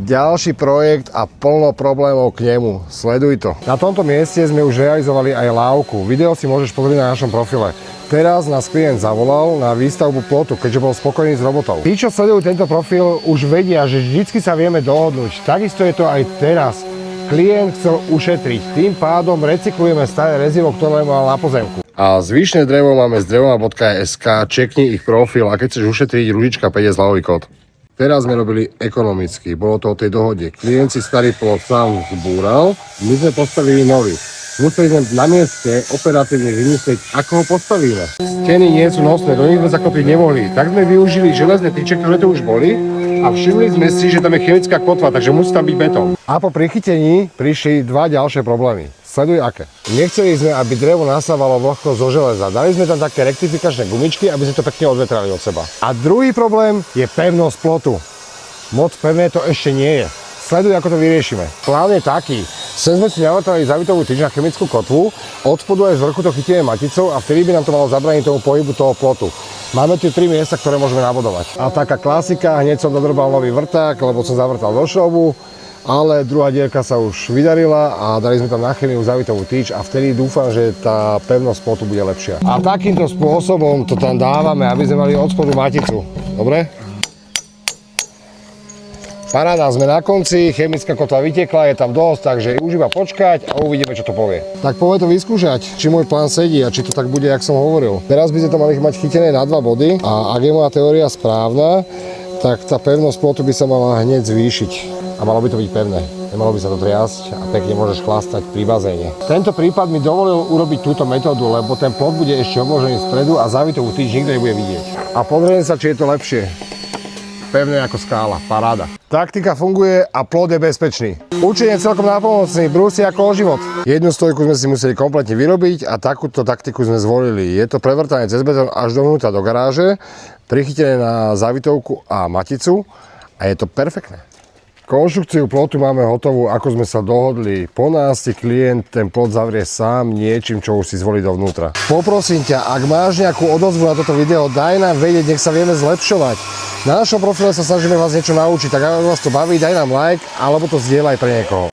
Ďalší projekt a plno problémov k nemu. Sleduj to. Na tomto mieste sme už realizovali aj lávku. Video si môžeš pozrieť na našom profile. Teraz nás klient zavolal na výstavbu plotu, keďže bol spokojný s robotou. Tí, čo sledujú tento profil, už vedia, že vždycky sa vieme dohodnúť. Takisto je to aj teraz. Klient chcel ušetriť, tým pádom recyklujeme staré rezivo, ktoré mal na pozemku. A zvyšné drevo máme z drevoma.sk, čekni ich profil a keď chceš ušetriť, ružička 5 je zľavový kód. Teraz sme robili ekonomicky, bolo to o tej dohode. Klient si starý plot sám zbúral, my sme postavili nový. Museli sme na mieste operatívne vymyslieť, ako ho postavíme. Steny nie sú nosné, do nich sme zaklopiť nemohli. Tak sme využili železné tyče, ktoré tu už boli a všimli sme si, že tam je chemická kotva, takže musí tam byť betón. A po prichytení prišli dva ďalšie problémy. Sleduj aké. Nechceli sme, aby drevo nasávalo vlhko zo železa. Dali sme tam také rektifikačné gumičky, aby sme to pekne odvetrali od seba. A druhý problém je pevnosť plotu. Moc pevné to ešte nie je. Sleduj, ako to vyriešime. Plán je taký. Sem sme si navrtali zavitovú tyč na chemickú kotvu, od spodu aj z vrchu to chytíme maticou a vtedy by nám to malo zabrániť tomu pohybu toho plotu. Máme tu 3 miesta, ktoré môžeme nabodovať. A taká klasika, hneď som dodrbal nový vrták, lebo som zavrtal do šrobu, ale druhá dierka sa už vydarila a dali sme tam na chemiu zavitovú tyč a vtedy dúfam, že tá pevnosť plotu bude lepšia. A takýmto spôsobom to tam dávame, aby sme mali od spodu maticu. Dobre? Paráda, sme na konci, chemická kotva vytekla, je tam dosť, takže už iba počkať a uvidíme, čo to povie. Tak poďme to vyskúšať, či môj plán sedí a či to tak bude, jak som hovoril. Teraz by sme to mali mať chytené na 2 body a ak je moja teória správna, tak tá pevnosť plotu by sa mala hneď zvýšiť a malo by to byť pevné. Nemalo by sa to triasť a pekne môžeš chlastať pri bazéne. Tento prípad mi dovolil urobiť túto metódu, lebo ten plot bude ešte obložený spredu a zavitovú tyč nikto nebude vidieť. A pozriem sa, či je to lepšie. Pevné ako skála, paráda. Taktika funguje a plot je bezpečný. Učenie celkom nápomocný, brúsi ako o život. Jednu stojku sme si museli kompletne vyrobiť a takúto taktiku sme zvolili. Je to prevrtanie cez betón až dovnútra do garáže, prichytené na závitovku a maticu a je to perfektné. Konštrukciu plotu máme hotovú, ako sme sa dohodli. Po nás si klient ten plot zavrie sám niečím, čo už si zvolí dovnútra. Poprosím ťa, ak máš nejakú odozvu na toto video, daj nám vedieť, nech sa vieme zlepšovať. Na našom profile sa snažíme vás niečo naučiť, tak ak vás to baví, daj nám like, alebo to zdieľaj pre niekoho.